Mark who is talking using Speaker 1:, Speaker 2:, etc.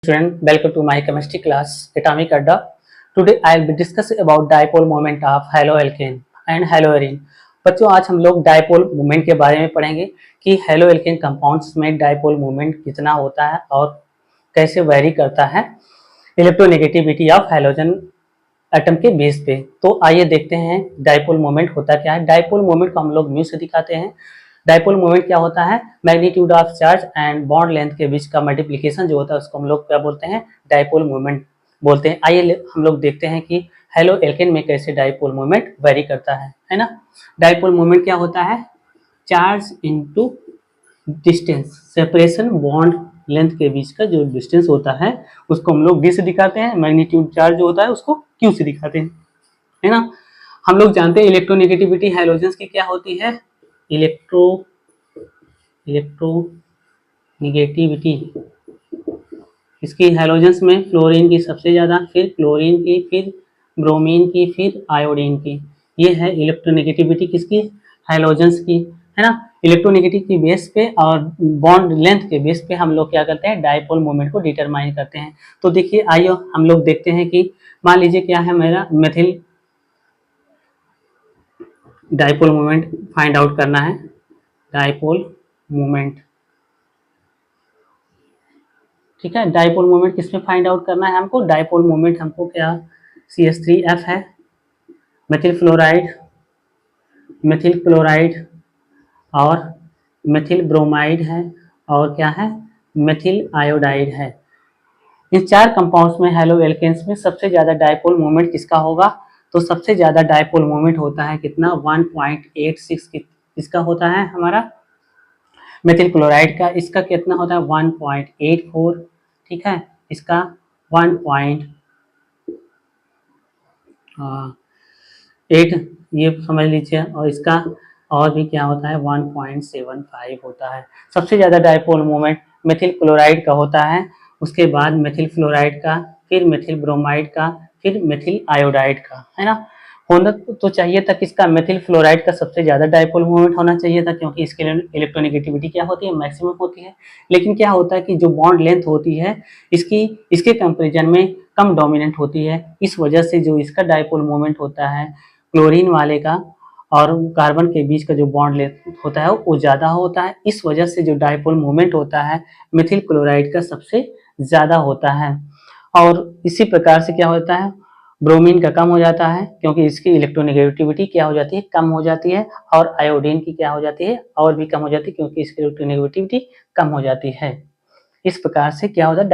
Speaker 1: Student, welcome to my chemistry class, Atomic Adda. Today I will be discussing about dipole moment of haloalkane and haloarine. बच्चों आज हम लोग dipole movement के बारे में पढ़ेंगे कि हेलोएल्केन कंपाउंड्स में डायपोल मूवमेंट कितना होता है और कैसे वेरी करता है इलेक्ट्रोनेगेटिविटी ऑफ हैलोजन एटम के बेस पे। तो आइए देखते हैं डायपोल मोमेंट होता क्या है। डायपोल मोमेंट को हम लोग म्यू से दिखाते हैं। डायपोल मोमेंट क्या होता है? Magnitude of charge and bond length के बीच का मल्टीप्लिकेशन जो होता है उसको हम लोग क्या बोलते हैं? डायपोल मोमेंट बोलते हैं। आइए हम लोग देखते हैं कि हेलो एल्केन में कैसे डायपोल मोमेंट वेरी करता है ना। डायपोल मोमेंट क्या होता है? Charge into distance, separation bond length के बीच का जो डिस्टेंस होता है उसको हम लोग डी से दिखाते हैं। मैग्नीट्यूड चार्ज जो होता है उसको क्यू से दिखाते हैं, है ना। हम लोग जानते हैं इलेक्ट्रोनेगेटिविटी हैलोजेंस की क्या होती है? इलेक्ट्रोनेगेटिविटी इसकी हैलोजेंस में फ्लोरीन की सबसे ज़्यादा, फिर क्लोरीन की, फिर ब्रोमीन की, फिर आयोडीन की। ये है इलेक्ट्रोनेगेटिविटी किसकी? हैलोजेंस की, है ना। इलेक्ट्रोनेगेटिव की बेस पे और बॉन्ड लेंथ के बेस पे हम लोग क्या करते हैं? डायपोल मोमेंट को डिटरमाइन करते हैं। तो देखिए आइए हम लोग देखते हैं कि मान लीजिए क्या है मेरा methyl dipole moment find out करना है। डायपोल मोमेंट, ठीक है। डायपोल मोमेंट किसमें फाइंड आउट करना है हमको? डायपोल मोमेंट हमको क्या CH3F है, मेथिल फ्लोराइड, मेथिल क्लोराइड और मेथिल ब्रोमाइड है, और क्या है? मेथिल आयोडाइड है। इन चार कंपाउंड्स में हेलो एल्केन्स में सबसे ज़्यादा डायपोल मोमेंट किसका होगा? तो सबसे ज़्यादा डायपोल मोमेंट होता है कितना? 1.86 किसका होता है? हमारा मेथिल क्लोराइड का। इसका कितना होता है? 1.84, ठीक है। इसका 1.8 ये समझ लीजिए, और इसका और भी क्या होता है? 1.75 होता है। सबसे ज़्यादा डायपोल मोमेंट मेथिल क्लोराइड का होता है, उसके बाद मेथिल फ्लोराइड का, फिर मेथिल ब्रोमाइड का, फिर मेथिल आयोडाइड का, है ना। होना तो चाहिए था किसका? मेथिल फ्लोराइड का सबसे ज़्यादा डायपोल मोमेंट होना चाहिए था, क्योंकि इसके इलेक्ट्रोनेगेटिविटी क्या होती है? मैक्सिमम होती है। लेकिन क्या होता है कि जो बॉन्ड लेंथ होती है इसके कंपेरिजन में कम डोमिनेंट होती है। इस वजह से जो इसका डायपोल मोमेंट होता है क्लोरीन वाले का और कार्बन के बीच का जो बॉन्ड लेंथ होता है वो ज़्यादा होता है। इस वजह से जो डायपोल मोमेंट होता है मेथिल क्लोराइड का सबसे ज़्यादा होता है। और इसी प्रकार से क्या होता है? ब्रोमीन का कम हो जाता है, क्योंकि इसकी इलेक्ट्रोनेगेटिविटी क्या हो जाती है? कम हो जाती है। और आयोडीन की क्या हो जाती है? और भी कम हो जाती है, क्योंकि इसकी इलेक्ट्रोनेगेटिविटी कम हो जाती है। इस प्रकार से क्या होता है?